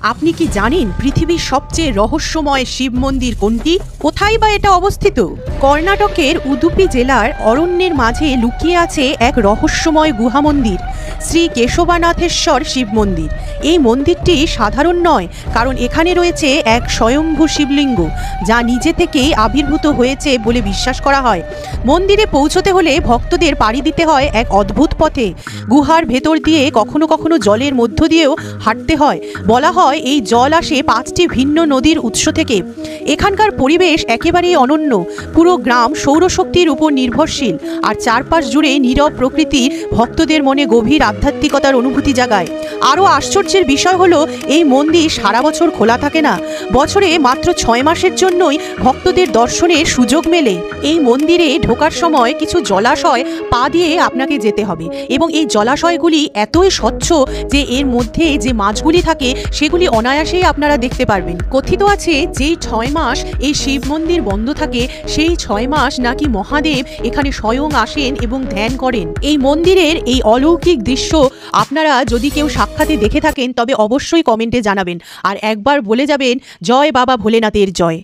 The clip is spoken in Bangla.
আপনি কি জানেন পৃথিবীর সবচেয়ে রহস্যময় শিব মন্দির কোনটি? কোথায় বা এটা অবস্থিত? কর্ণাটকের উদুপি জেলার অরণ্যের মাঝে লুকিয়ে আছে এক রহস্যময় গুহা মন্দির, শ্রী কেশবানাথেশ্বর শিব মন্দির। এই মন্দিরটি সাধারণ নয়, কারণ এখানে রয়েছে এক স্বয়ম্ভু শিবলিঙ্গ, যা নিজে থেকেই আবির্ভূত হয়েছে বলে বিশ্বাস করা হয়। মন্দিরে পৌঁছতে হলে ভক্তদের পাড়ি দিতে হয় এক অদ্ভুত পথে। গুহার ভেতর দিয়ে কখনো কখনো জলের মধ্য দিয়েও হাঁটতে হয়। বলা হয় এই জল আসে 5টি ভিন্ন নদীর উৎস থেকে। এখানকার পরিবেশ একেবারেই অনন্য। পুরো গ্রাম সৌরশক্তির উপর নির্ভরশীল, আর চারপাশ জুড়ে নীরব প্রকৃতি ভক্তদের মনে গভীর আধ্যাত্মিকতার অনুভূতি জাগায়। আরও আশ্চর্যের বিষয় হলো এই মন্দির সারা বছর খোলা থাকে না। বছরে মাত্র 6 মাসের জন্যই ভক্তদের দর্শনের সুযোগ মেলে। এই মন্দিরে ঢোকার সময় কিছু জলাশয় পা দিয়ে আপনাকে যেতে হবে, এবং এই জলাশয়গুলি এতই স্বচ্ছ যে এর মধ্যে যে মাছগুলি থাকে সেগুলি অনায়াসেই আপনারা দেখতে পারবেন। কথিত আছে যেই 6 মাস এই শিব মন্দির বন্ধ থাকে, সেই 6 মাস নাকি মহাদেব এখানে স্বয়ং আসেন এবং ধ্যান করেন। এই মন্দিরের এই অলৌকিক দৃশ্য আপনারা যদি কেউ সাক্ষাতে দেখে থাকেন তবে অবশ্যই কমেন্টে জানাবেন, আর একবার বলে যাবেন জয় বাবা ভোলেনাথের জয়।